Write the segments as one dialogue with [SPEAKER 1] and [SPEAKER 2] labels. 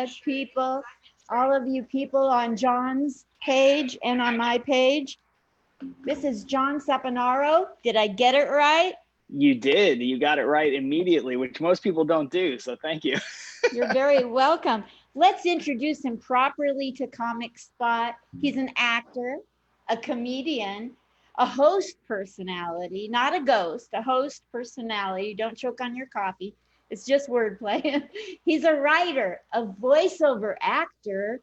[SPEAKER 1] good people, all of you people on John's page and on my page. This is John Saponaro. Did I get it right?
[SPEAKER 2] You did. You got it right immediately, which most people don't do. So thank you.
[SPEAKER 1] You're very welcome. Let's introduce him properly to Comic Spot. He's an actor, a comedian, a host personality, not a ghost, a host personality. Don't choke on your coffee. It's just wordplay. He's a writer, a voiceover actor.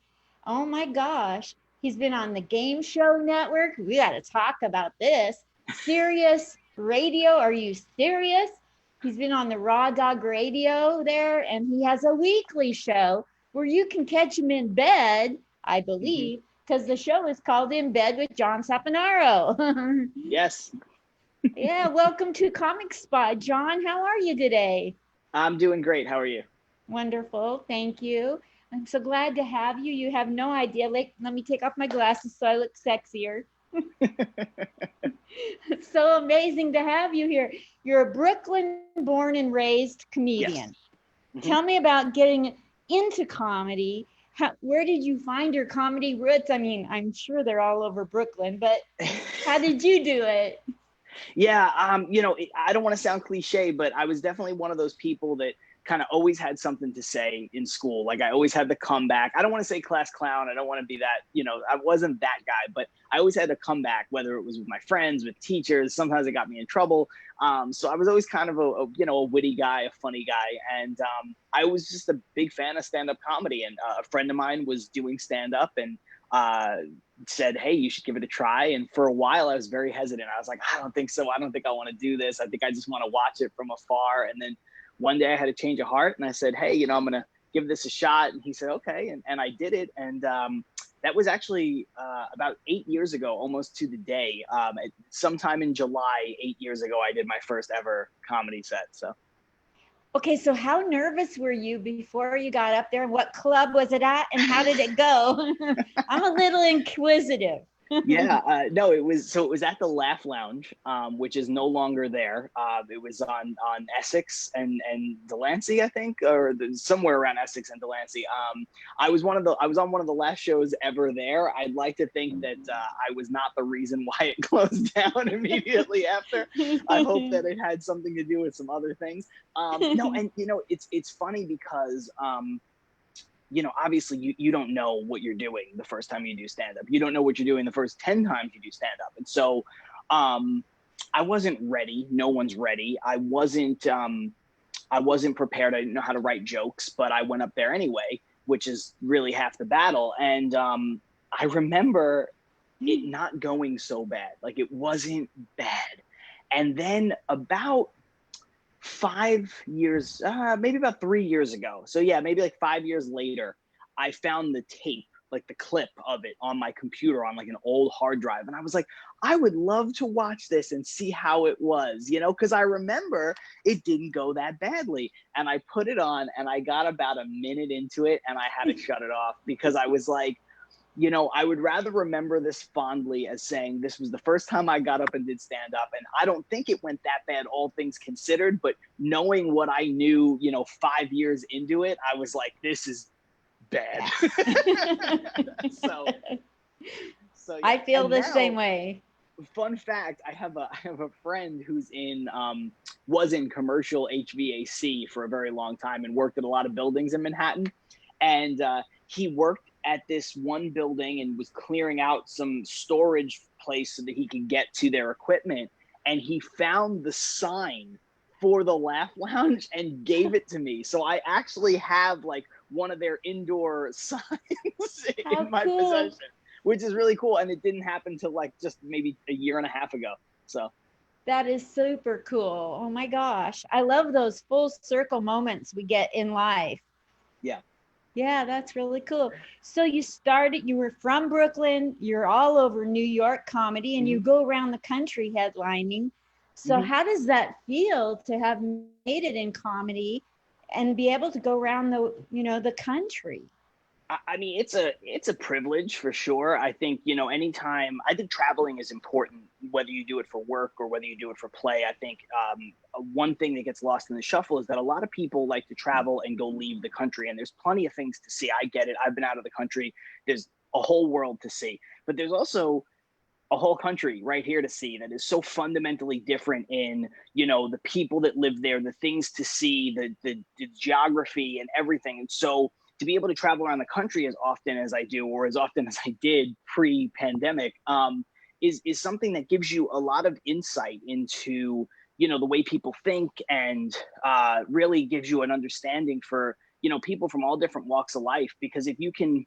[SPEAKER 1] Oh my gosh. He's been on the Game Show Network. We got to talk about this. Serious Radio. Are you serious? He's been on the Raw Dog Radio there, and he has a weekly show where you can catch him in bed, I believe, because the show is called In Bed with John Saponaro.
[SPEAKER 2] Yes.
[SPEAKER 1] Yeah, welcome to Comic Spot. John, how are you today?
[SPEAKER 2] I'm doing great. How are you?
[SPEAKER 1] Wonderful. Thank you. I'm so glad to have you. You have no idea. Let me take off my glasses so I look sexier. It's so amazing to have you here. You're a Brooklyn born and raised comedian. Yes. Tell me about getting into comedy. Where did you find your comedy roots? I mean, I'm sure they're all over Brooklyn, but how did you do it?
[SPEAKER 2] Yeah, I don't want to sound cliche, but I was definitely one of those people that kind of always had something to say in school. Like I always had the comeback. I don't want to say class clown. I don't want to be that, I wasn't that guy, but I always had a comeback, whether it was with my friends, with teachers. Sometimes it got me in trouble. So I was always kind of a witty guy, a funny guy. And I was just a big fan of stand-up comedy. And a friend of mine was doing stand-up and said, hey, you should give it a try. And for a while I was very hesitant. I was like, I don't think so. I don't think I want to do this. I think I just want to watch it from afar. And then one day I had a change of heart and I said, hey, I'm going to give this a shot. And he said, okay. And I did it. And that was actually about 8 years ago, almost to the day. Sometime in July, 8 years ago, I did my first ever comedy set. So.
[SPEAKER 1] Okay, so how nervous were you before you got up there? What club was it at and how did it go? I'm a little inquisitive.
[SPEAKER 2] Yeah, no, it was at the Laugh Lounge, which is no longer there. It was on Essex and Delancey, I think, or somewhere around Essex and Delancey. I was on one of the last shows ever there. I'd like to think that I was not the reason why it closed down immediately after. I hope that it had something to do with some other things. No, and it's funny because obviously you don't know what you're doing the first time you do stand-up. You don't know what you're doing the first 10 times you do stand-up. And so I wasn't ready. No one's ready. I wasn't prepared. I didn't know how to write jokes, but I went up there anyway, which is really half the battle. And I remember it not going so bad. Like it wasn't bad. And then about 5 years, maybe about 3 years ago. So yeah, maybe like 5 years later, I found the tape, like the clip of it on my computer on like an old hard drive. And I was like, I would love to watch this and see how it was, because I remember it didn't go that badly. And I put it on and I got about a minute into it and I had to shut it off because I was like, I would rather remember this fondly as saying this was the first time I got up and did stand up. And I don't think it went that bad, all things considered, but knowing what I knew, 5 years into it, I was like, this is bad. so yeah.
[SPEAKER 1] I feel the same way.
[SPEAKER 2] Fun fact, I have a friend who's was in commercial HVAC for a very long time and worked at a lot of buildings in Manhattan. And he worked at this one building and was clearing out some storage place so that he could get to their equipment. And he found the sign for the Laugh Lounge and gave it to me. So I actually have like one of their indoor signs in my possession, which is really cool. And it didn't happen till like just maybe a year and a half ago. So
[SPEAKER 1] that is super cool. Oh my gosh. I love those full circle moments we get in life.
[SPEAKER 2] Yeah.
[SPEAKER 1] Yeah, that's really cool. So you were from Brooklyn, you're all over New York comedy, and you go around the country headlining. So how does that feel to have made it in comedy and be able to go around the country?
[SPEAKER 2] I mean, it's a privilege for sure. I think, you know, anytime, I think traveling is important, whether you do it for work or whether you do it for play. I think one thing that gets lost in the shuffle is that a lot of people like to travel and go leave the country, and there's plenty of things to see. I get it. I've been out of the country. There's a whole world to see, but there's also a whole country right here to see that is so fundamentally different in, you know, the people that live there, the things to see, the geography and everything. And so to be able to travel around the country as often as I do, or as often as I did pre-pandemic, is something that gives you a lot of insight into, you know, the way people think, and really gives you an understanding for, you know, people from all different walks of life. Because if you can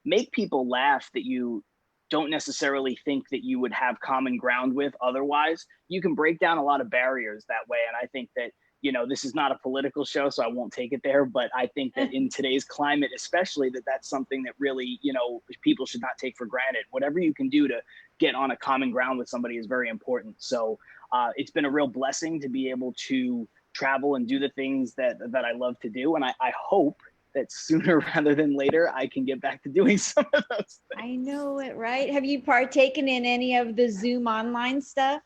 [SPEAKER 2] make people laugh that you don't necessarily think that you would have common ground with otherwise, you can break down a lot of barriers that way. And I think that, you know, this is not a political show, so I won't take it there, but I think that in today's climate, especially, that that's something that really, you know, people should not take for granted. Whatever you can do to get on a common ground with somebody is very important. So it's been a real blessing to be able to travel and do the things that I love to do. And I hope that sooner rather than later, I can get back to doing some of those things.
[SPEAKER 1] I know it, right? Have you partaken in any of the Zoom online stuff?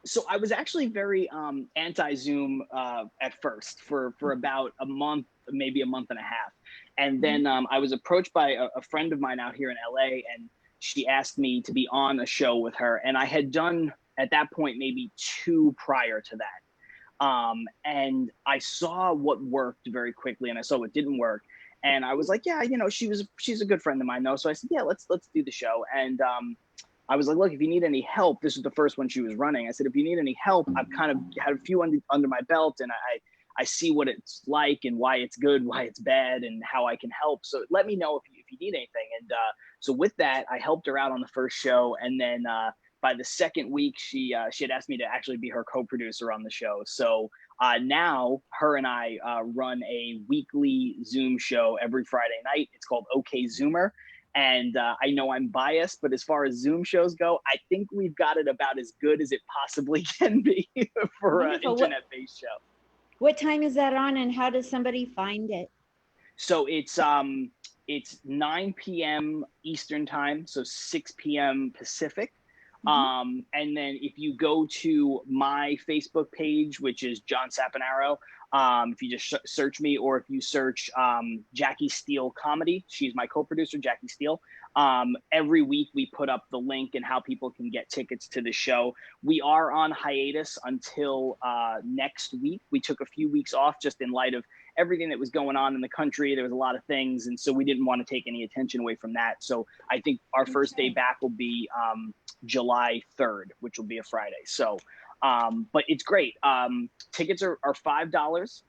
[SPEAKER 2] So I was actually very anti-Zoom at first for about a month, maybe a month and a half. And then I was approached by a friend of mine out here in LA, and she asked me to be on a show with her. And I had done, at that point, maybe two prior to that. And I saw what worked very quickly, and I saw what didn't work. And I was like, yeah, you know, she's a good friend of mine though. So I said, yeah, let's do the show. And I was like, look, if you need any help, this is the first one she was running. I said, if you need any help, I've kind of had a few under my belt, and I see what it's like and why it's good, why it's bad, and how I can help. So let me know if you need anything. And so with that, I helped her out on the first show. And then by the second week, she had asked me to actually be her co-producer on the show. So now her and I run a weekly Zoom show every Friday night. It's called OK Zoomer. And I know I'm biased, but as far as Zoom shows go, I think we've got it about as good as it possibly can be for an internet-based show.
[SPEAKER 1] What time is that on, and how does somebody find it?
[SPEAKER 2] So it's 9 p.m. Eastern time, so 6 p.m. Pacific. And then if you go to my Facebook page, which is John Saponaro, if you just search me, or if you search Jackie Steele Comedy, she's my co-producer, Jackie Steele. Every week we put up the link and how people can get tickets to the show. We are on hiatus until next week. We took a few weeks off just in light of everything that was going on in the country. There was a lot of things, and so we didn't want to take any attention away from that. So I think our first day back will be July 3rd, which will be a Friday. So, but it's great. Tickets are $5,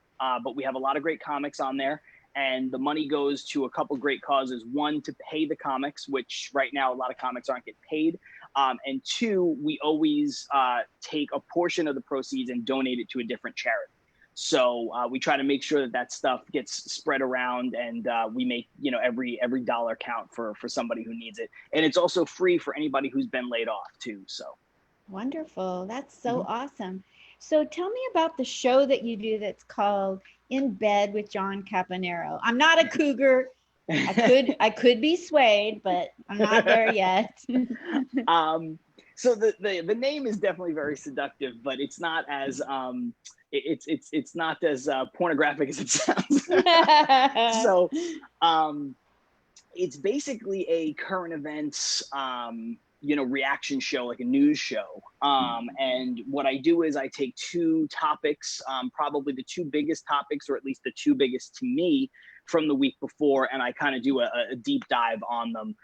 [SPEAKER 2] but we have a lot of great comics on there, and the money goes to a couple great causes. One, to pay the comics, which right now a lot of comics aren't getting paid. And two, we always take a portion of the proceeds and donate it to a different charity. So we try to make sure that stuff gets spread around, and we make, you know, every dollar count for somebody who needs it. And it's also free for anybody who's been laid off too. So
[SPEAKER 1] wonderful. That's so awesome. So tell me about the show that you do that's called In Bed with John Caponero. I'm not a cougar. I could be swayed, but I'm not there yet.
[SPEAKER 2] So the name is definitely very seductive, but it's not as it's not as pornographic as it sounds. So it's basically a current events you know, reaction show, like a news show. And what I do is I take two topics, probably the two biggest topics, or at least the two biggest to me from the week before, and I kind of do a deep dive on them.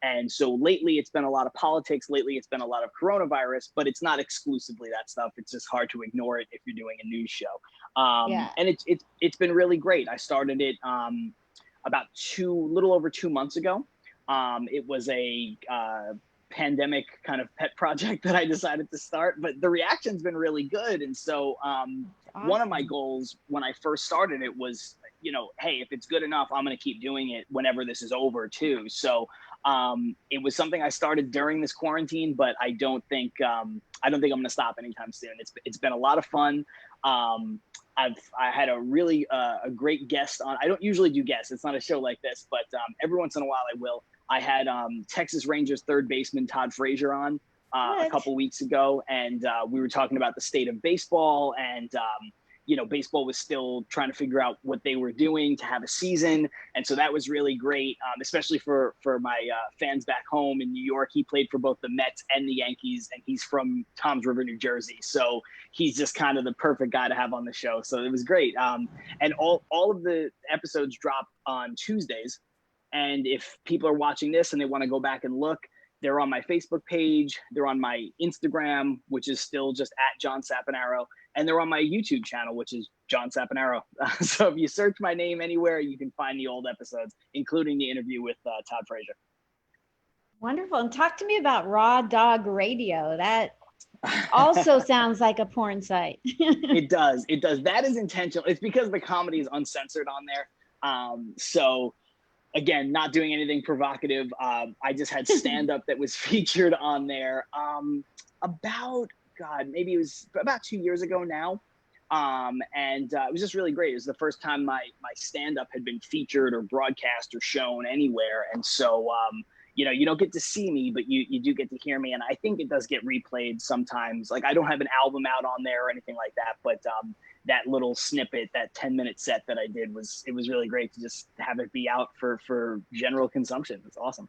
[SPEAKER 2] And so lately it's been a lot of politics. Lately it's been a lot of coronavirus, but it's not exclusively that stuff. It's just hard to ignore it if you're doing a news show. And it's been really great. I started it about little over 2 months ago. It was a pandemic kind of pet project that I decided to start, but the reaction's been really good. And so awesome. One of my goals when I first started it was, you know, hey, if it's good enough, I'm going to keep doing it whenever this is over too. So it was something I started during this quarantine, but I don't think I'm going to stop anytime soon. It's been a lot of fun. I had a really a great guest on. I don't usually do guests. It's not a show like this, but every once in a while I will. I had Texas Rangers third baseman Todd Frazier on a
[SPEAKER 1] What?
[SPEAKER 2] couple weeks ago, and we were talking about the state of baseball, and baseball was still trying to figure out what they were doing to have a season, and so that was really great, especially for my fans back home in New York. He played for both the Mets and the Yankees, and he's from Toms River, New Jersey, so he's just kind of the perfect guy to have on the show. So it was great, and all of the episodes drop on Tuesdays. And if people are watching this and they want to go back and look, they're on my Facebook page. They're on my Instagram, which is still just at John Saponaro. And they're on my YouTube channel, which is John Saponaro. So if you search my name anywhere, you can find the old episodes, including the interview with Todd Frazier.
[SPEAKER 1] Wonderful. And talk to me about Raw Dog Radio. That also sounds like a porn site.
[SPEAKER 2] It does. It does. That is intentional. It's because the comedy is uncensored on there. So again, not doing anything provocative. I just had stand-up that was featured on there maybe it was about 2 years ago now. And it was just really great. It was the first time my stand-up had been featured or broadcast or shown anywhere. And so, you don't get to see me, but you do get to hear me. And I think it does get replayed sometimes. Like, I don't have an album out on there or anything like that, but that little snippet, that 10-minute set that I did was really great to just have it be out for general consumption. It's awesome.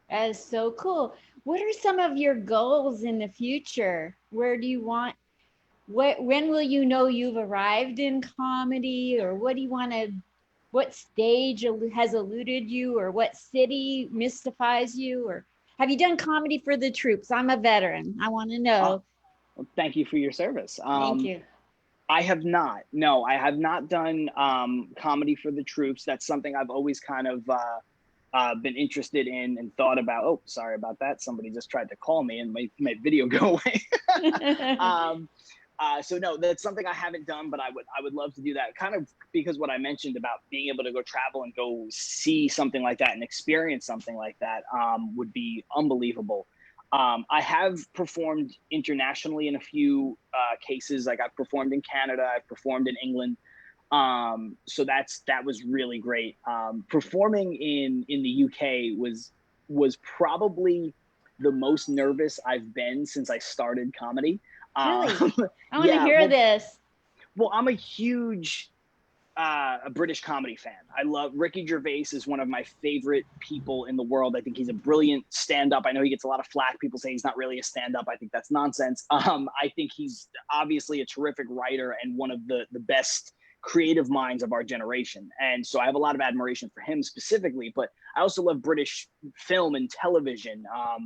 [SPEAKER 1] That is so cool. What are some of your goals in the future? Where do you want, when will you know you've arrived in comedy, or what do you want to, what stage has eluded you, or what city mystifies you, or have you done comedy for the troops? I'm a veteran. I want to know.
[SPEAKER 2] Well, thank you for your service.
[SPEAKER 1] Thank you.
[SPEAKER 2] I have not. No, I have not done comedy for the troops. That's something I've always kind of been interested in and thought about. Oh, sorry about that. Somebody just tried to call me and my video go away. So no, that's something I haven't done, but I would love to do that, kind of because what I mentioned about being able to go travel and go see something like that and experience something like that would be unbelievable. I have performed internationally in a few cases. Like, I've performed in Canada, I've performed in England. So that was really great. Performing in the UK was probably the most nervous I've been since I started comedy.
[SPEAKER 1] Really? I want to hear this.
[SPEAKER 2] Well, I'm a huge a British comedy fan. I love Ricky Gervais is one of my favorite people in the world. I think he's a brilliant stand-up. I know he gets a lot of flack. People say he's not really a stand-up. I think that's nonsense. I think he's obviously a terrific writer and one of the best creative minds of our generation. And so I have a lot of admiration for him specifically, but I also love British film and television. I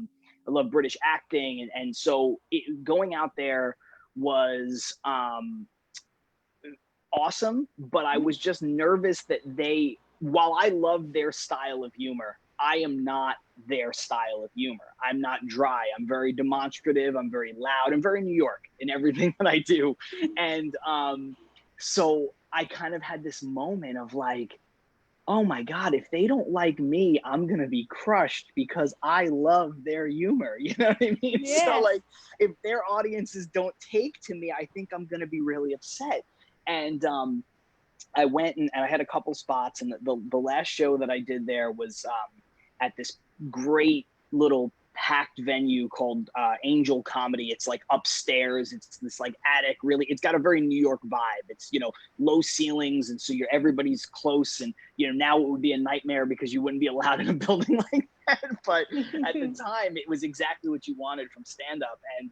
[SPEAKER 2] love British acting. And so going out there was awesome, but I was just nervous that while I love their style of humor, I am not their style of humor. I'm not dry. I'm very demonstrative. I'm very loud. I'm very New York in everything that I do. And so I kind of had this moment of like, oh my God, if they don't like me, I'm going to be crushed because I love their humor. You know what I mean?
[SPEAKER 1] Yes.
[SPEAKER 2] So like, if their audiences don't take to me, I think I'm going to be really upset. And I went and I had a couple spots, and the last show that I did there was at this great little packed venue called Angel Comedy. It's like upstairs. It's this like attic. Really, it's got a very New York vibe. It's low ceilings, and so everybody's close. And now it would be a nightmare because you wouldn't be allowed in a building like that. But at the time, it was exactly what you wanted from stand up. And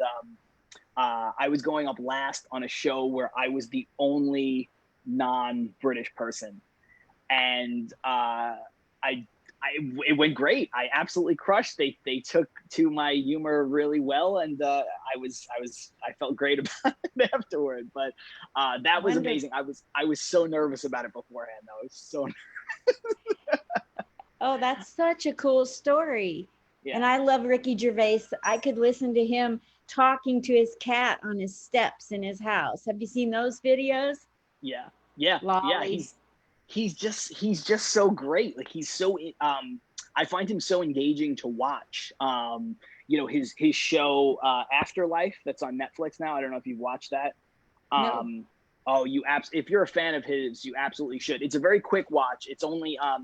[SPEAKER 2] I was going up last on a show where I was the only non-British person, and it went great. I absolutely crushed. They took to my humor really well, and I felt great about it afterward. But that was amazing. I was so nervous about it beforehand, though. I was so nervous.
[SPEAKER 1] Oh, that's such a cool story. Yeah. And I love Ricky Gervais. I could listen to him talking to his cat on his steps in his house. Have you seen those videos? Yeah. Lollies.
[SPEAKER 2] He's just so great. Like, he's so I find him so engaging to watch. His show Afterlife, that's on Netflix now. I don't know if you've watched that.
[SPEAKER 1] No.
[SPEAKER 2] Oh, if you're a fan of his, you absolutely should. It's a very quick watch. It's only I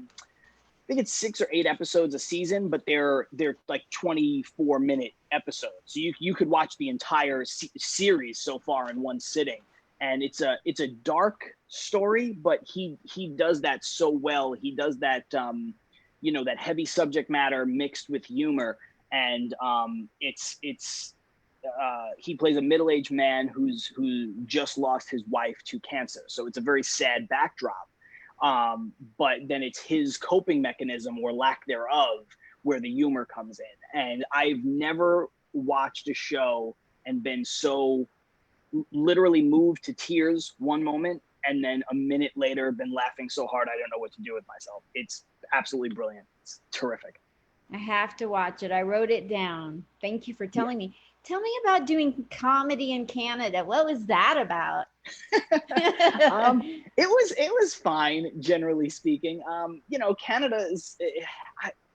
[SPEAKER 2] think it's 6 or 8 episodes a season, but they're like 24-minute episodes. So you could watch the entire series so far in one sitting. And it's a dark story, but he does that so well. He does that that heavy subject matter mixed with humor, and it's he plays a middle-aged man who just lost his wife to cancer. So it's a very sad backdrop. But then it's his coping mechanism or lack thereof where the humor comes in. And I've never watched a show and been so literally moved to tears one moment and then a minute later been laughing so hard I don't know what to do with myself. It's absolutely brilliant. It's terrific.
[SPEAKER 1] I have to watch it. I wrote it down. Thank you for
[SPEAKER 2] Yeah.
[SPEAKER 1] telling me. Tell me about doing comedy in Canada. What was that about?
[SPEAKER 2] It was fine, generally speaking. Canada is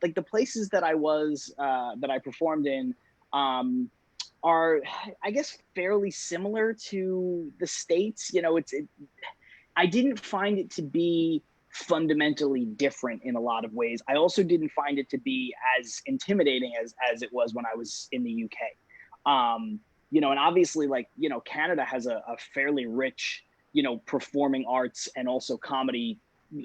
[SPEAKER 2] like the places that I performed in are, I guess, fairly similar to the States. I didn't find it to be fundamentally different in a lot of ways. I also didn't find it to be as intimidating as it was when I was in the UK. And obviously, Canada has a fairly rich, performing arts and also comedy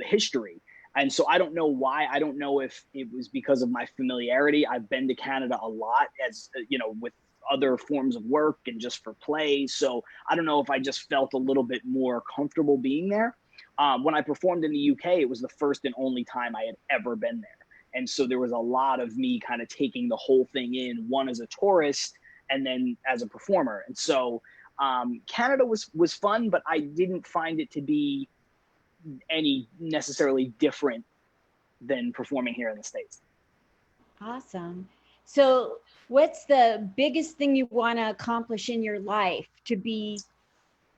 [SPEAKER 2] history. And so I don't know why. I don't know if it was because of my familiarity. I've been to Canada a lot, as with other forms of work and just for play. So I don't know if I just felt a little bit more comfortable being there. When I performed in the UK, it was the first and only time I had ever been there. And so there was a lot of me kind of taking the whole thing in, one as a tourist and then as a performer. And so Canada was fun, but I didn't find it to be any necessarily different than performing here in the States.
[SPEAKER 1] Awesome. So, what's the biggest thing you want to accomplish in your life to be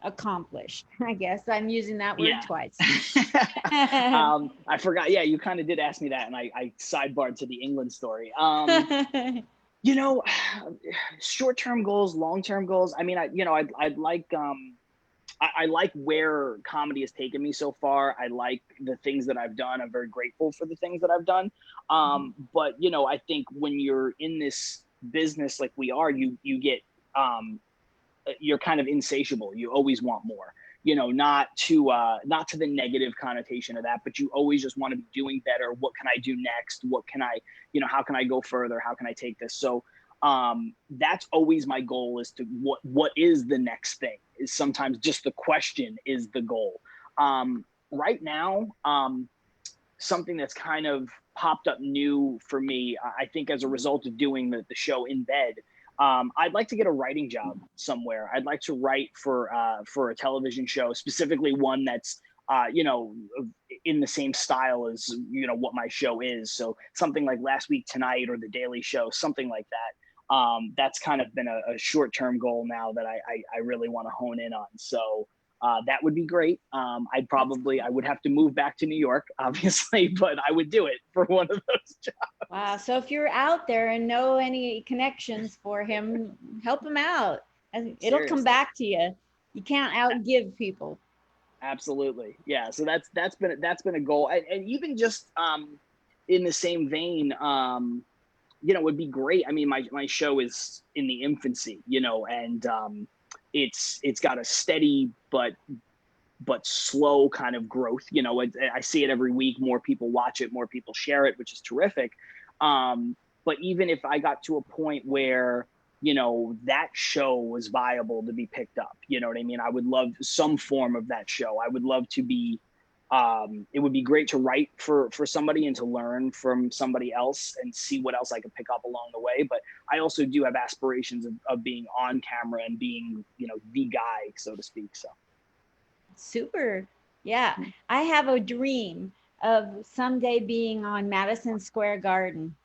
[SPEAKER 1] accomplished? I guess I'm using that word twice.
[SPEAKER 2] I forgot. Yeah, you kind of did ask me that, and I sidebarred to the England story. Short-term goals, long-term goals. I mean, I'd like I like where comedy has taken me so far. I like the things that I've done. I'm very grateful for the things that I've done. But I think when you're in this business like we are, you get you're kind of insatiable. You always want more. Not to the negative connotation of that, but you always just want to be doing better. What can I do next? What can I, how can I go further? How can I take this? So that's always my goal, is to what is the next thing. Is sometimes just the question is the goal. Right now, something that's kind of popped up new for me, I think as a result of doing the show in bed, I'd like to get a writing job somewhere. I'd like to write for a television show, specifically one that's in the same style as what my show is. So something like Last Week Tonight or The Daily Show, something like that. That's kind of been a short-term goal now that I really want to hone in on. So that would be great. I would have to move back to New York, obviously, but I would do it for one of those jobs.
[SPEAKER 1] Wow. So if you're out there and know any connections for him, help him out. And it'll come back to you. You can't outgive people.
[SPEAKER 2] Absolutely. Yeah. So that's been a goal. And even just in the same vein, it would be great. I mean, my show is in the infancy, and it's got a steady but slow kind of growth. I see it every week. More people watch it, more people share it, which is terrific. But even if I got to a point where that show was viable to be picked up, you know what I mean? I would love some form of that show. I would love to be it would be great to write for somebody and to learn from somebody else and see what else I could pick up along the way. But I also do have aspirations of being on camera and being, the guy, so to speak. So.
[SPEAKER 1] Super. Yeah. I have a dream of someday being on Madison Square Garden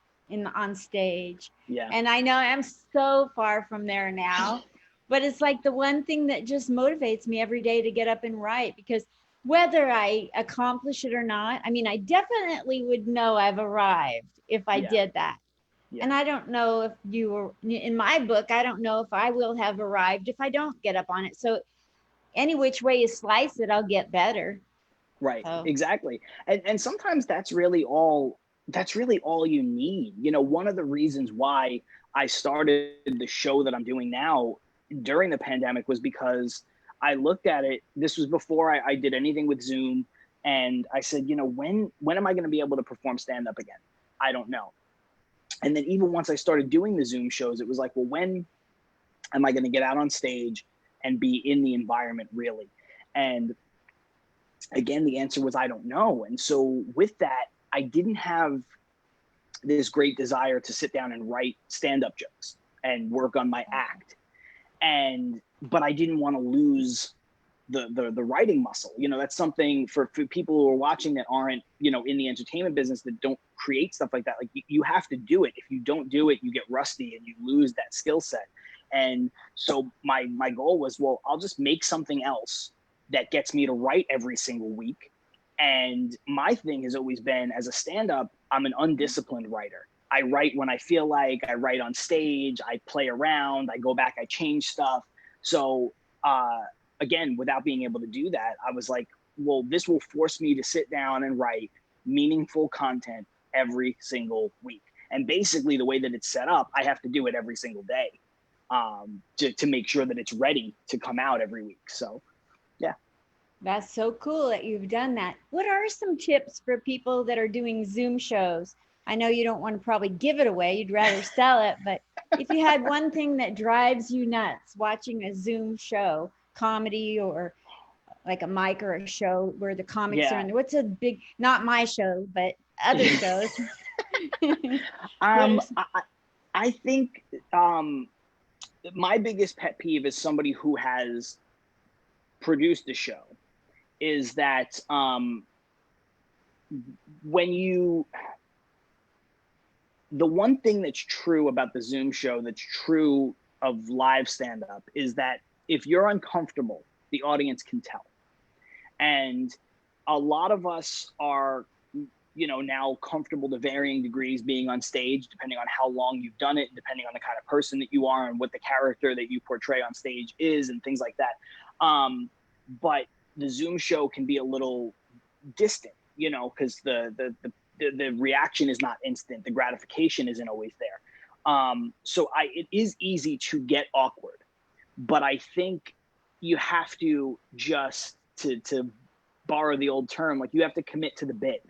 [SPEAKER 1] on stage.
[SPEAKER 2] Yeah.
[SPEAKER 1] And I know I'm so far from there now, but it's like the one thing that just motivates me every day to get up and write, because whether I accomplish it or not, I mean, I definitely would know I've arrived if I did that. Yeah. And I don't know if you were in my book, I don't know if I will have arrived if I don't get up on it. So any which way you slice it, I'll get better.
[SPEAKER 2] Right.
[SPEAKER 1] So
[SPEAKER 2] Exactly. And sometimes that's really all you need. You know, one of the reasons why I started the show that I'm doing now during the pandemic was because I looked at it. This was before I did anything with Zoom. And I said, you know, when am I going to be able to perform stand up again? I don't know. And then even once I started doing the Zoom shows, it was like, well, when am I going to get out on stage and be in the environment really? And again, the answer was I don't know. And so with that, I didn't have this great desire to sit down and write stand-up jokes and work on my act. But I didn't want to lose the writing muscle. You know, that's something for people who are watching that aren't, you know, in the entertainment business, that don't create stuff like that. Like you have to do it. If you don't do it, you get rusty and you lose that skill set. And so my goal was, well, I'll just make something else that gets me to write every single week. And my thing has always been, as a stand-up, I'm an undisciplined writer. I write when I feel like, I write on stage, I play around, I go back, I change stuff. So again, without being able to do that, I was like, well, this will force me to sit down and write meaningful content every single week. And basically the way that it's set up, I have to do it every single day to make sure that it's ready to come out every week. So yeah.
[SPEAKER 1] that's so cool that you've done that. What are some tips for people that are doing Zoom shows? I know you don't want to probably give it away, you'd rather sell it, but if you had one thing that drives you nuts watching a Zoom show, comedy or like a mic or a show where the comics are
[SPEAKER 2] Yeah.
[SPEAKER 1] in there, what's a big, not my show, but other shows?
[SPEAKER 2] um,
[SPEAKER 1] Where's,
[SPEAKER 2] I, I think my biggest pet peeve is somebody who has produced a show is that when you the one thing that's true about the Zoom show that's true of live stand up is that if you're uncomfortable, the audience can tell. And a lot of us are, you know, now comfortable to varying degrees being on stage, depending on how long you've done it, depending on the kind of person that you are and what the character that you portray on stage is and things like that. But the Zoom show can be a little distant, you know, because the reaction is not instant. The gratification isn't always there. So it is easy to get awkward, but I think you have to just to borrow the old term, like you have to commit to the bit.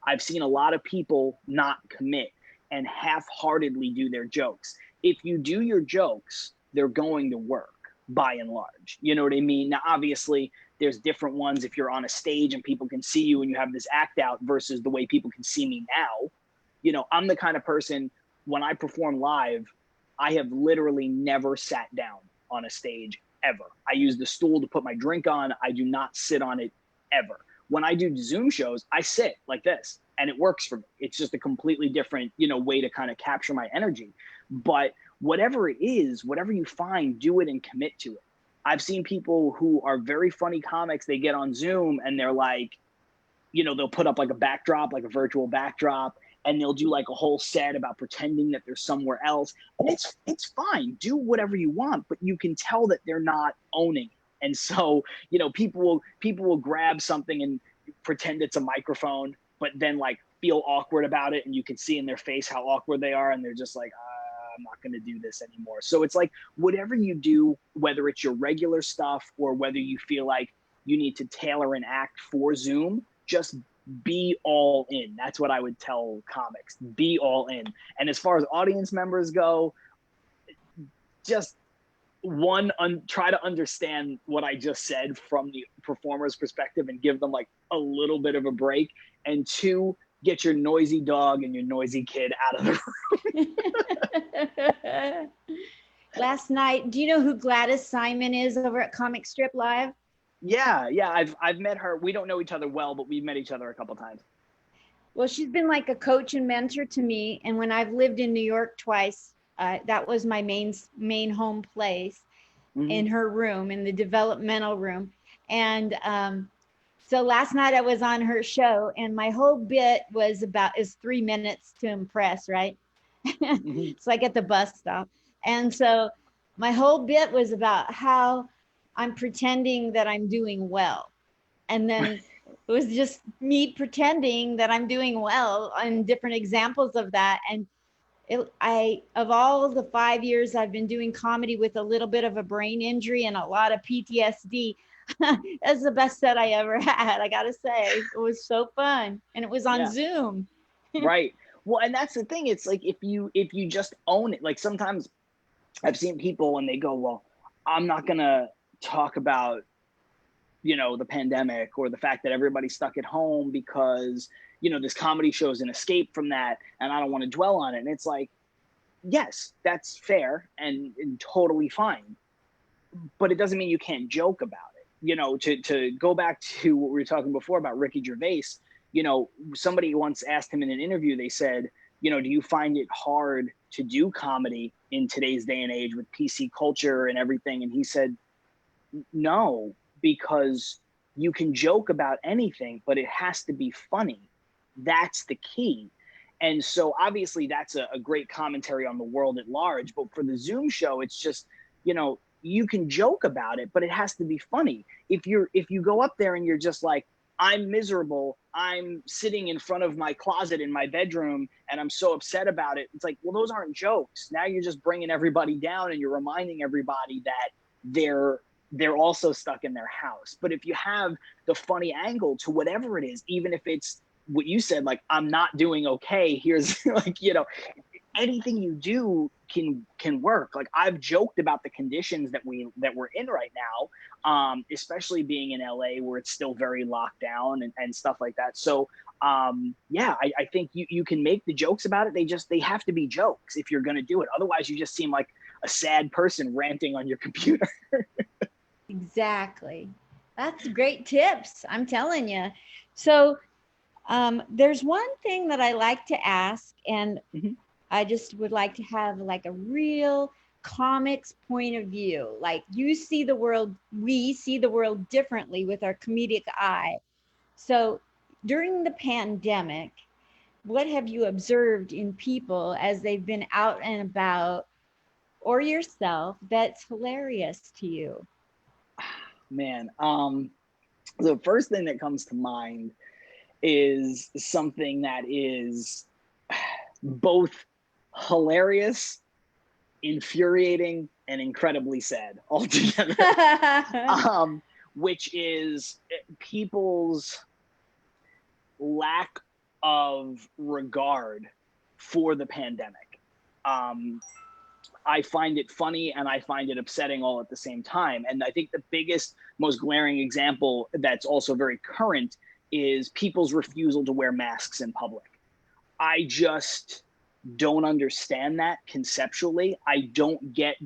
[SPEAKER 2] I've seen a lot of people not commit and half-heartedly do their jokes. If you do your jokes, they're going to work by and large. You know what I mean? Now, obviously, there's different ones if you're on a stage and people can see you and you have this act out versus the way people can see me now. You know, I'm the kind of person, when I perform live, I have literally never sat down on a stage ever. I use the stool to put my drink on. I do not sit on it ever. When I do Zoom shows, I sit like this and it works for me. It's just a completely different, you know, way to kind of capture my energy. But whatever it is, whatever you find, do it and commit to it. I've seen people who are very funny comics, they get on Zoom and they're like, you know, they'll put up like a backdrop, like a virtual backdrop, and they'll do like a whole set about pretending that they're somewhere else. And it's fine. Do whatever you want, but you can tell that they're not owning it. And so, you know, people will grab something and pretend it's a microphone, but then like feel awkward about it, and you can see in their face how awkward they are, and they're just like, I'm not going to do this anymore. So it's like whatever you do, whether it's your regular stuff or whether you feel like you need to tailor an act for Zoom, just be all in. That's what I would tell comics. Be all in. And as far as audience members go, just try to understand what I just said from the performer's perspective and give them like a little bit of a break. And two, get your noisy dog and your noisy kid out of the
[SPEAKER 1] room. Last night, do you know who Gladys Simon is over at Comic Strip Live?
[SPEAKER 2] Yeah, I've met her. We don't know each other well, but we've met each other a couple times.
[SPEAKER 1] Well, she's been like a coach and mentor to me. And when I've lived in New York twice, that was my main home place, in her room, in the developmental room. And so last night I was on her show, and my whole bit is 3 minutes to impress, right? It's like at the bus stop. And so my whole bit was about how I'm pretending that I'm doing well. And then it was just me pretending that I'm doing well and different examples of that. And I, of all of the 5 years I've been doing comedy with a little bit of a brain injury and a lot of PTSD, that's the best set I ever had. I gotta say, it was so fun, and it was on
[SPEAKER 2] Yeah.
[SPEAKER 1] Zoom.
[SPEAKER 2] Right. Well, and that's the thing. It's like if you just own it, like sometimes I've seen people and they go, well, I'm not gonna talk about, the pandemic or the fact that everybody's stuck at home because, this comedy show is an escape from that and I don't want to dwell on it. And it's like, yes, that's fair and totally fine. But it doesn't mean you can't joke about it. To go back to what we were talking before about Ricky Gervais, somebody once asked him in an interview, they said, do you find it hard to do comedy in today's day and age with PC culture and everything? And he said, no, because you can joke about anything, but it has to be funny. That's the key. And so obviously that's a great commentary on the world at large. But for the Zoom show, it's just, you can joke about it, but it has to be funny. If you go up there and you're just like, I'm miserable, I'm sitting in front of my closet in my bedroom and I'm so upset about it, it's like, well, those aren't jokes. Now you're just bringing everybody down and you're reminding everybody that they're also stuck in their house. But if you have the funny angle to whatever it is, even if it's what you said, like, I'm not doing okay, here's like, anything you do can work. Like, I've joked about the conditions that we're in right now, especially being in LA where it's still very locked down and stuff like that. So yeah, I think you can make the jokes about it. They have to be jokes if you're going to do it. Otherwise you just seem like a sad person ranting on your computer.
[SPEAKER 1] Exactly. That's great tips. I'm telling you. So there's one thing that I like to ask, and
[SPEAKER 2] Mhm.
[SPEAKER 1] I just would like to have like a real comics point of view. Like you see the world, we see the world differently with our comedic eye. So during the pandemic, what have you observed in people as they've been out and about or yourself that's hilarious to you?
[SPEAKER 2] Man, the first thing that comes to mind is something that is both hilarious, infuriating, and incredibly sad all together. Which is people's lack of regard for the pandemic. Um, I find it funny and I find it upsetting all at the same time. And I think the biggest, most glaring example that's also very current is people's refusal to wear masks in public. I just don't understand that conceptually. I don't get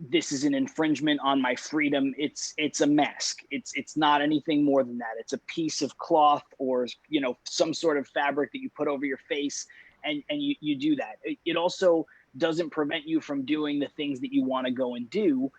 [SPEAKER 2] this is an infringement on my freedom. It's a mask. It's not anything more than that. It's a piece of cloth or some sort of fabric that you put over your face and you do that. It also doesn't prevent you from doing the things that you want to go and do.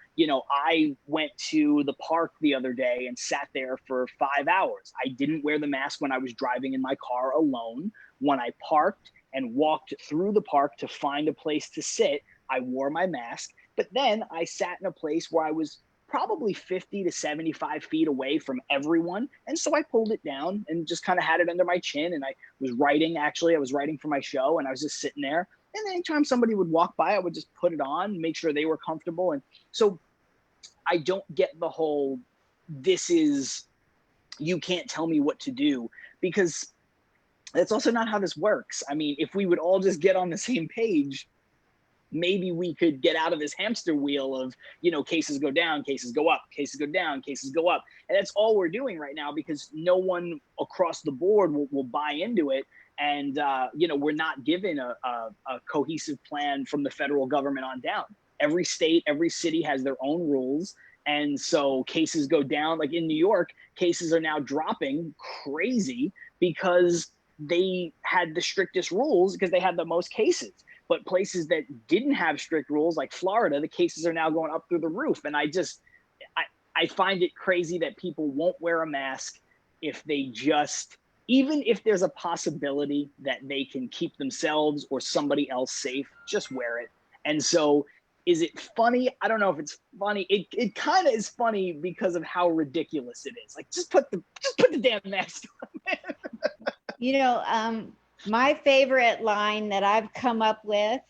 [SPEAKER 2] I went to the park the other day and sat there for 5 hours. I didn't wear the mask when I was driving in my car alone. When I parked and walked through the park to find a place to sit, I wore my mask. But then I sat in a place where I was probably 50 to 75 feet away from everyone. And so I pulled it down and just kind of had it under my chin. And I was writing, actually, I was writing for my show and I was just sitting there. And anytime somebody would walk by, I would just put it on, make sure they were comfortable. And so I don't get the whole, you can't tell me what to do, because that's also not how this works. I mean, if we would all just get on the same page, maybe we could get out of this hamster wheel of, cases go down, cases go up, cases go down, cases go up. And that's all we're doing right now because no one across the board will buy into it. And, we're not given a cohesive plan from the federal government on down. Every state, every city has their own rules. And so cases go down. Like in New York, cases are now dropping crazy because they had the strictest rules because they had the most cases. But places that didn't have strict rules, like Florida, the cases are now going up through the roof. And I find it crazy that people won't wear a mask if they just, even if there's a possibility that they can keep themselves or somebody else safe, just wear it. And so Is it funny? I don't know if it's funny. It kind of is funny because of how ridiculous it is. Like, just put the damn mask on.
[SPEAKER 1] You know, my favorite line that I've come up with,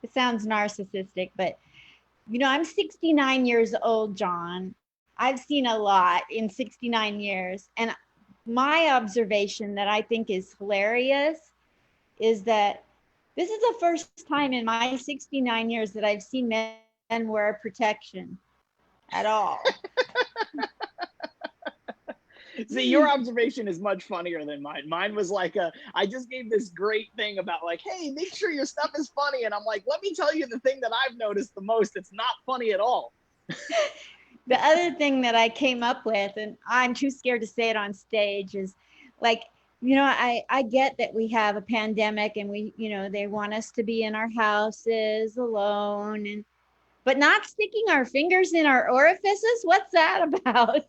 [SPEAKER 1] it sounds narcissistic, but you know, I'm 69 years old, John. I've seen a lot in 69 years. And my observation that I think is hilarious is that this is the first time in my 69 years that I've seen men wear protection at all.
[SPEAKER 2] See, your observation is much funnier than mine. Mine was like I just gave this great thing about like, hey, make sure your stuff is funny. And I'm like, let me tell you the thing that I've noticed the most. It's not funny at all.
[SPEAKER 1] The other thing that I came up with, and I'm too scared to say it on stage, is like, you know, I get that we have a pandemic and we, you know, they want us to be in our houses alone, and but not sticking our fingers in our orifices. What's that about?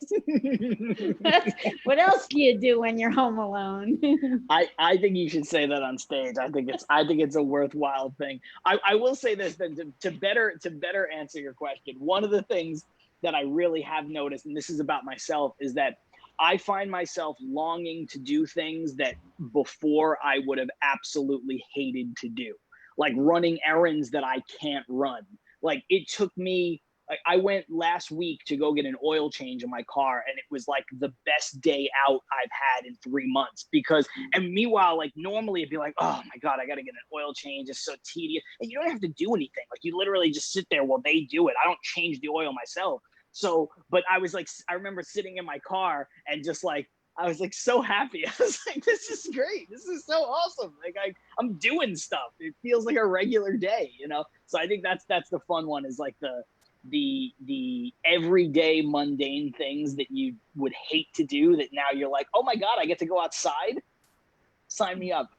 [SPEAKER 1] What else do you do when you're home alone?
[SPEAKER 2] I think you should say that on stage. I think it's a worthwhile thing. I will say this then to better answer your question. One of the things that I really have noticed, and this is about myself, is that I find myself longing to do things that before I would have absolutely hated to do, like running errands that I can't run. Like, it took me, like, I went last week to go get an oil change in my car, and it was like the best day out I've had in 3 months because, and meanwhile, like, normally it'd be like, oh my God, I got to get an oil change. It's so tedious. And you don't have to do anything. Like, you literally just sit there while they do it. I don't change the oil myself. So, but I was like, I remember sitting in my car and just like, I was like so happy. I was like, this is great. This is so awesome. Like, I'm doing stuff. It feels like a regular day, you know? So I think that's the fun one, is like the everyday mundane things that you would hate to do that now you're like, oh my God, I get to go outside. Sign me up.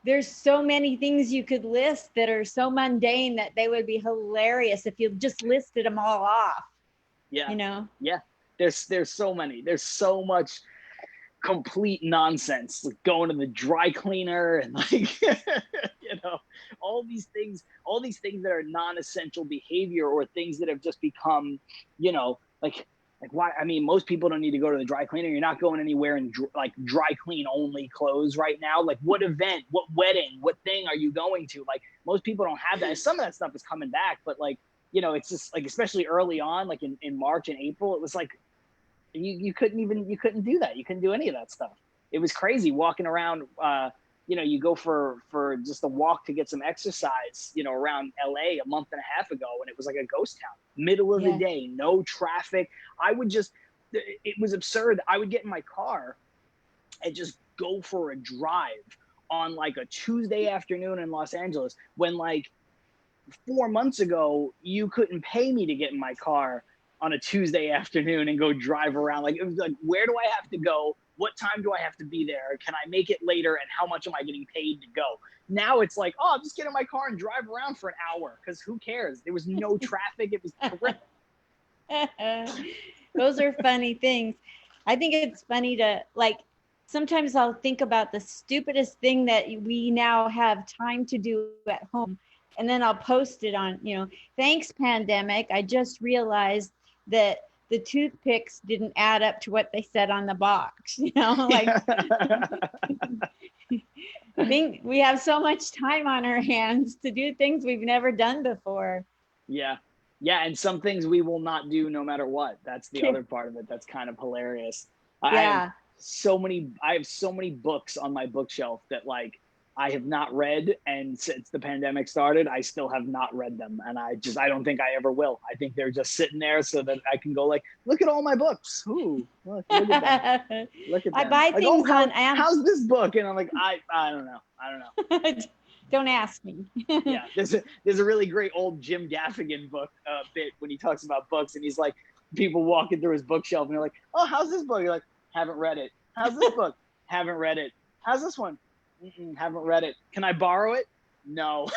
[SPEAKER 1] There's so many things you could list that are so mundane that they would be hilarious if you just listed them all off.
[SPEAKER 2] Yeah.
[SPEAKER 1] You know?
[SPEAKER 2] Yeah. There's so many. There's so much complete nonsense, like going to the dry cleaner and like you know, all these things that are non-essential behavior, or things that have just become, you know, like why, I mean, most people don't need to go to the dry cleaner. You're not going anywhere in like dry clean only clothes right now. Like, what event, what wedding, what thing are you going to? Like, most people don't have that. Some of that stuff is coming back, but like, you know, it's just like, especially early on, like in March and April, it was like you couldn't do that. You couldn't do any of that stuff. It was crazy walking around. You know, you go for just a walk to get some exercise, you know, around LA a month and a half ago, and it was like a ghost town, middle of the day, no traffic. It was absurd. I would get in my car and just go for a drive on like a Tuesday afternoon in Los Angeles, when like 4 months ago, you couldn't pay me to get in my car on a Tuesday afternoon and go drive around. Like, it was like, where do I have to go? What time do I have to be there? Can I make it later? And how much am I getting paid to go? Now it's like, oh, just get in my car and drive around for an hour, because who cares? There was no traffic. It was terrific.
[SPEAKER 1] Those are funny things. I think it's funny to, like, sometimes I'll think about the stupidest thing that we now have time to do at home. And then I'll post it on, you know, thanks pandemic, I just realized that the toothpicks didn't add up to what they said on the box, you know, like I think we have so much time on our hands to do things we've never done before.
[SPEAKER 2] Yeah. Yeah. And some things we will not do no matter what. That's the other part of it. That's kind of hilarious.
[SPEAKER 1] Yeah.
[SPEAKER 2] I have so many books on my bookshelf that like I have not read, and since the pandemic started, I still have not read them, and I don't think I ever will. I think they're just sitting there so that I can go like, look at all my books. Ooh, look at them. Look at them.
[SPEAKER 1] I buy
[SPEAKER 2] like,
[SPEAKER 1] things on Amazon.
[SPEAKER 2] How's this book? And I'm like, I don't know.
[SPEAKER 1] Don't ask me.
[SPEAKER 2] Yeah, there's a really great old Jim Gaffigan book bit when he talks about books, and he's like, people walking through his bookshelf, and they're like, oh, how's this book? You're like, haven't read it. How's this book? Haven't read it. How's this one? Haven't read it. Can I borrow it? No.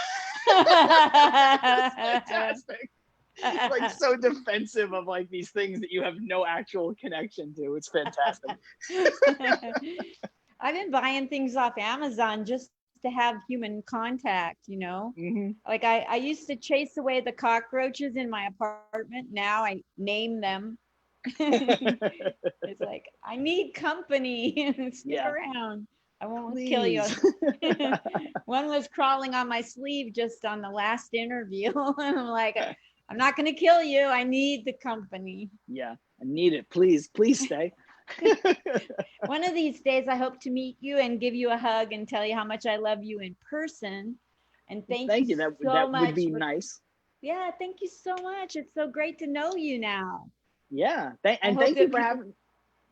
[SPEAKER 2] That's fantastic. It's like so defensive of like these things that you have no actual connection to. It's fantastic.
[SPEAKER 1] I've been buying things off Amazon just to have human contact, you know?
[SPEAKER 2] Mm-hmm.
[SPEAKER 1] Like I used to chase away the cockroaches in my apartment. Now I name them. It's like, I need company. Stick
[SPEAKER 2] Yeah,
[SPEAKER 1] around. I won't kill you.
[SPEAKER 2] please.
[SPEAKER 1] One was crawling on my sleeve just on the last interview. And I'm like, I'm not going to kill you. I need the company.
[SPEAKER 2] Yeah, I need it. Please stay.
[SPEAKER 1] One of these days, I hope to meet you and give you a hug and tell you how much I love you in person. And thank you
[SPEAKER 2] Thank you.
[SPEAKER 1] so
[SPEAKER 2] That would
[SPEAKER 1] much
[SPEAKER 2] be
[SPEAKER 1] for,
[SPEAKER 2] nice.
[SPEAKER 1] yeah, thank you so much. It's so great to know you now.
[SPEAKER 2] Yeah.
[SPEAKER 1] I
[SPEAKER 2] And
[SPEAKER 1] hope that people,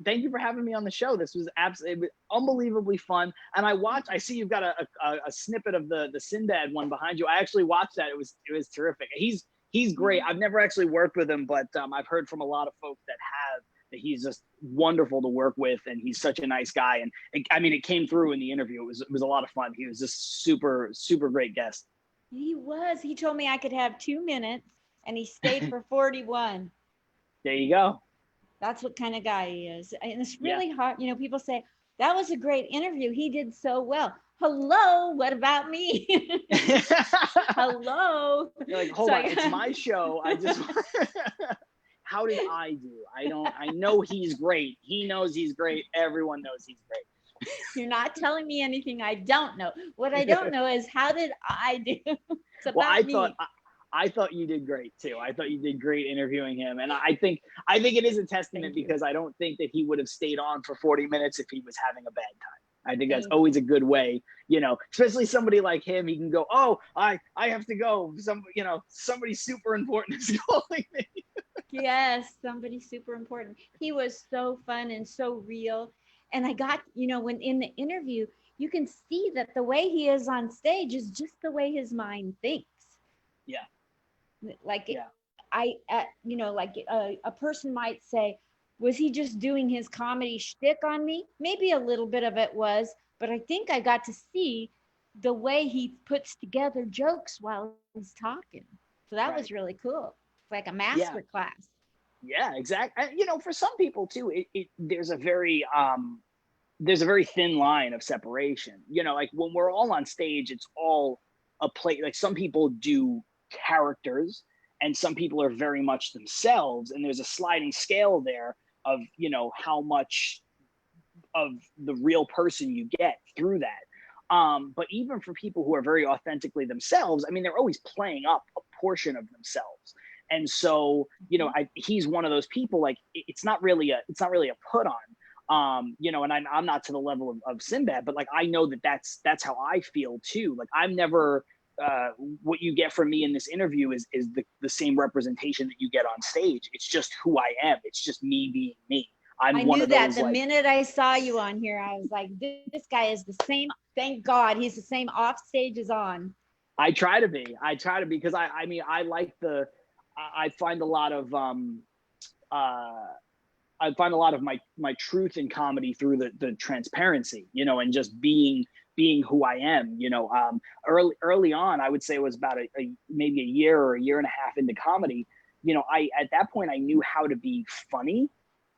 [SPEAKER 2] thank you for having me on the show. This was absolutely unbelievably fun. And I see you've got a snippet of the Sinbad one behind you. I actually watched that. It was terrific. He's great. I've never actually worked with him, but I've heard from a lot of folks that have, that he's just wonderful to work with, and he's such a nice guy. And I mean, it came through in the interview. It was a lot of fun. He was just super great guest.
[SPEAKER 1] he was, he told me I could have 2 minutes and he stayed for 41.
[SPEAKER 2] There you go.
[SPEAKER 1] That's what kind of guy he is. And it's
[SPEAKER 2] Yeah.
[SPEAKER 1] really hard. You know, people say, that was a great interview. He did so well. Hello, what about me? Hello.
[SPEAKER 2] You're like, hold
[SPEAKER 1] So
[SPEAKER 2] on, it's my show. I just how did I do? I know he's great. He knows he's great. Everyone knows he's great.
[SPEAKER 1] You're not telling me anything I don't know. What I don't know is, how did I do? It's about
[SPEAKER 2] Well,
[SPEAKER 1] me.
[SPEAKER 2] I thought you did great too. I thought you did great interviewing him, and I think it is a testament, because I don't think that he would have stayed on for 40 minutes if he was having a bad time. I think that's always a good way, especially somebody like him. He can go, oh, I have to go. Somebody super important is calling me.
[SPEAKER 1] Yes, somebody super important. He was so fun and so real. And I got, when in the interview, you can see that the way he is on stage is just the way his mind thinks.
[SPEAKER 2] Yeah.
[SPEAKER 1] Like
[SPEAKER 2] Yeah.
[SPEAKER 1] like a person might say, was he just doing his comedy shtick on me? Maybe a little bit of it was, but I think I got to see the way he puts together jokes while he's talking. So that was really cool. It's like a
[SPEAKER 2] Yeah.
[SPEAKER 1] master class.
[SPEAKER 2] Yeah, exactly. For some people too, there's a very thin line of separation. Like when we're all on stage, it's all a play. Like some people do characters, and some people are very much themselves, and there's a sliding scale there of how much of the real person you get through that. But even for people who are very authentically themselves, I mean, they're always playing up a portion of themselves. And so, he's one of those people. Like it's not really a put on. And I'm not to the level of Sinbad, but like I know that's how I feel too. Like I'm never what you get from me in this interview is the same representation that you get on stage. It's just who I am. It's just me being me. I
[SPEAKER 1] knew that the minute I saw you on here. I was like, this guy is the same. Thank God he's the same off stage as on.
[SPEAKER 2] I try to be because I mean, I like I find a lot of my truth in comedy through the transparency, and just being who I am. Early on, I would say it was about maybe a year or a year and a half into comedy. At that point I knew how to be funny.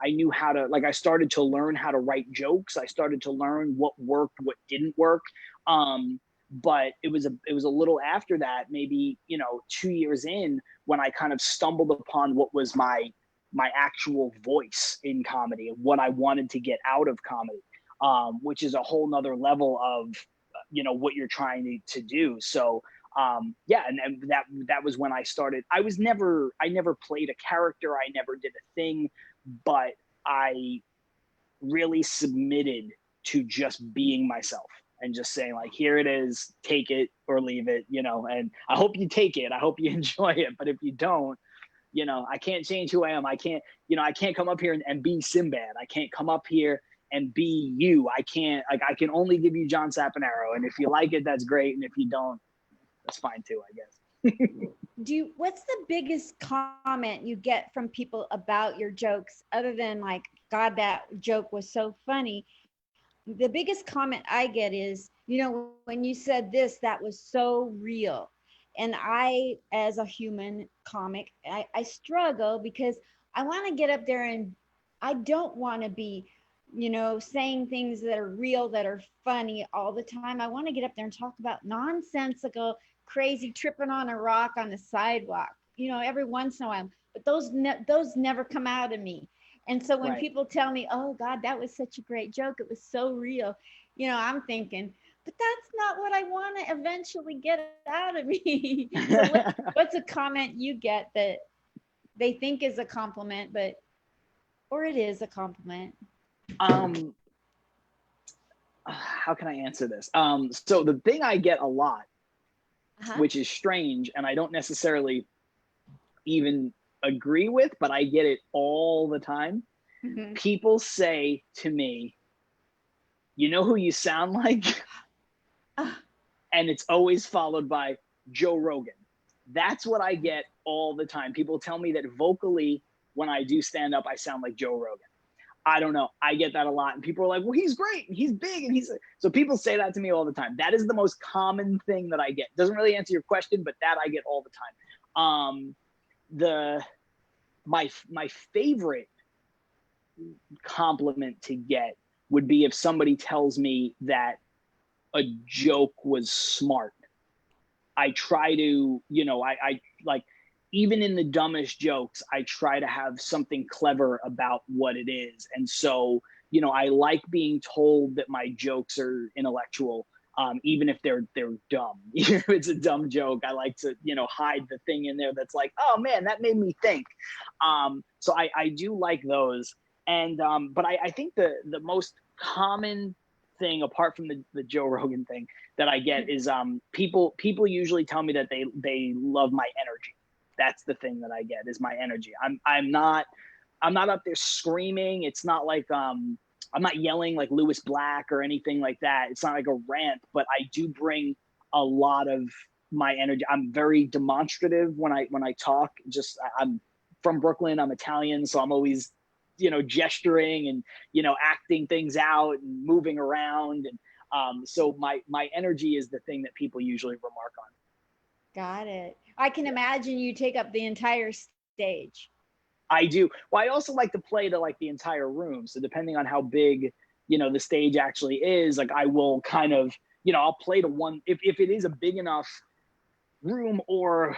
[SPEAKER 2] I knew how to, I started to learn how to write jokes. I started to learn what worked, what didn't work. But it was a little after that, maybe 2 years in, when I kind of stumbled upon what was my actual voice in comedy and what I wanted to get out of comedy, which is a whole nother level of what you're trying to do. So yeah, and that was when I started. I never played a character. I never did a thing, but I really submitted to just being myself and just saying, like, here it is, take it or leave it, and I hope you take it. I hope you enjoy it. But if you don't, I can't change who I am. I can't come up here and be Sinbad. I can't come up here and be you. I can only give you John Saponaro. And if you like it, that's great. And if you don't, that's fine too, I guess.
[SPEAKER 1] What's the biggest comment you get from people about your jokes, other than like, God, that joke was so funny? The biggest comment I get is, when you said this, that was so real. And I, as a human comic, I struggle because I want to get up there and I don't want to be saying things that are real, that are funny all the time. I want to get up there and talk about nonsensical, crazy, tripping on a rock on the sidewalk, every once in a while. But those never come out of me. And so when
[SPEAKER 2] Right.
[SPEAKER 1] people tell me, "Oh God, that was such a great joke. It was so real," I'm thinking, but that's not what I want to eventually get out of me. So what's a comment you get that they think is a compliment, but or it is a compliment?
[SPEAKER 2] um, how can I answer this? So the thing I get a lot,
[SPEAKER 1] Uh-huh.
[SPEAKER 2] which is strange, and I don't necessarily even agree with, but I get it all the time.
[SPEAKER 1] Mm-hmm.
[SPEAKER 2] People say to me, "You know who you sound like?" And it's always followed by Joe Rogan. That's what I get all the time. People tell me that vocally, when I do stand up, I sound like Joe Rogan. I don't know. I get that a lot. And people are like, "Well, he's great. And he's big. And he's," so people say that to me all the time. That is the most common thing that I get. Doesn't really answer your question, but that I get all the time. The my favorite compliment to get would be if somebody tells me that a joke was smart. I try to, I like, even in the dumbest jokes, I try to have something clever about what it is. And so, I like being told that my jokes are intellectual, even if they're dumb. If it's a dumb joke, I like to, hide the thing in there that's like, oh man, that made me think. So I do like those. And but I think the most common thing, apart from the Joe Rogan thing, that I get is people usually tell me that they love my energy. That's the thing that I get, is my energy. I'm not up there screaming. It's not like I'm not yelling like Lewis Black or anything like that. It's not like a rant, but I do bring a lot of my energy. I'm very demonstrative when I talk. I'm from Brooklyn. I'm Italian, so I'm always gesturing and acting things out and moving around. And so my energy is the thing that people usually remark on.
[SPEAKER 1] Got it. I can
[SPEAKER 2] Yeah,
[SPEAKER 1] imagine you take up the entire stage.
[SPEAKER 2] I do. Well, I also like to play to like the entire room. So depending on how big the stage actually is, like I will kind of I'll play to one if it is a big enough room, or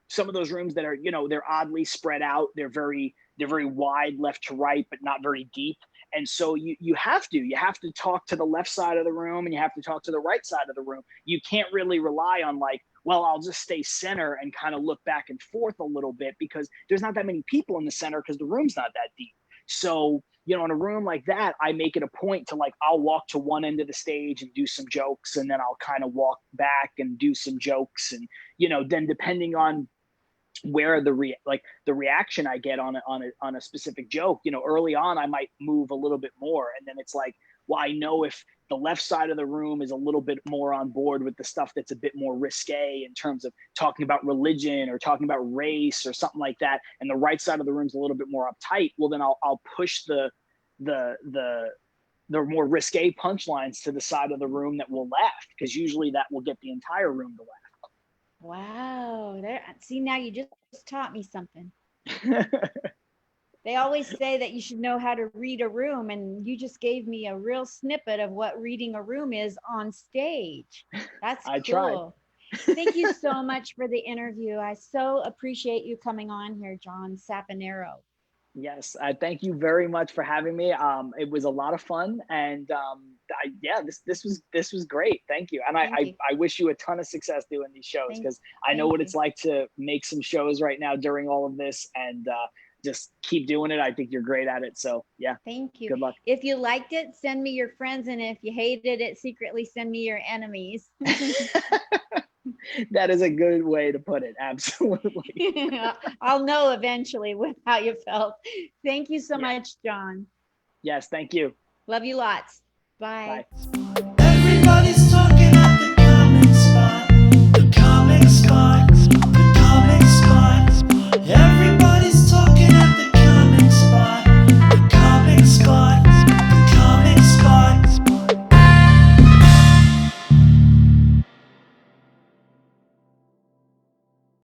[SPEAKER 2] some of those rooms that are they're oddly spread out. They're very wide left to right, but not very deep. And so you have to talk to the left side of the room, and you have to talk to the right side of the room. You can't really rely on like, well, I'll just stay center and kind of look back and forth a little bit, because there's not that many people in the center because the room's not that deep. So in a room like that, I make it a point to like, I'll walk to one end of the stage and do some jokes, and then I'll kind of walk back and do some jokes. And then depending on where the reaction I get on a specific joke, early on I might move a little bit more, and then it's like, well, I know if the left side of the room is a little bit more on board with the stuff that's a bit more risque in terms of talking about religion or talking about race or something like that, and the right side of the room's a little bit more uptight, well, then I'll push the more risque punchlines to the side of the room that will laugh, because usually that will get the entire room to
[SPEAKER 1] Wow. There, see, now you just taught me something.
[SPEAKER 2] laugh.
[SPEAKER 1] They always say that you should know how to read a room, and you just gave me a real snippet of what reading a room is on stage. That's
[SPEAKER 2] I try.
[SPEAKER 1] cool. Thank you so much for the interview. I so appreciate you coming on here, John Saponaro.
[SPEAKER 2] Yes, I thank you very much for having me. It was a lot of fun, and yeah, this was great. Thank you, and I,
[SPEAKER 1] Thank
[SPEAKER 2] I
[SPEAKER 1] you.
[SPEAKER 2] I wish you a ton of success doing these shows,
[SPEAKER 1] Thank,
[SPEAKER 2] because I know
[SPEAKER 1] thank
[SPEAKER 2] what
[SPEAKER 1] you.
[SPEAKER 2] it's like to make some shows right now during all of this, and just keep doing it. I think you're great at it. So yeah,
[SPEAKER 1] Thank you.
[SPEAKER 2] good luck.
[SPEAKER 1] If you liked it, send me your friends. And if you hated it, secretly send me your enemies.
[SPEAKER 2] That is a good way to put it. Absolutely.
[SPEAKER 1] I'll know eventually how you felt. Thank you so
[SPEAKER 2] Yeah.
[SPEAKER 1] much, John.
[SPEAKER 2] Yes. Thank you.
[SPEAKER 1] Love you lots. Bye.
[SPEAKER 2] Bye.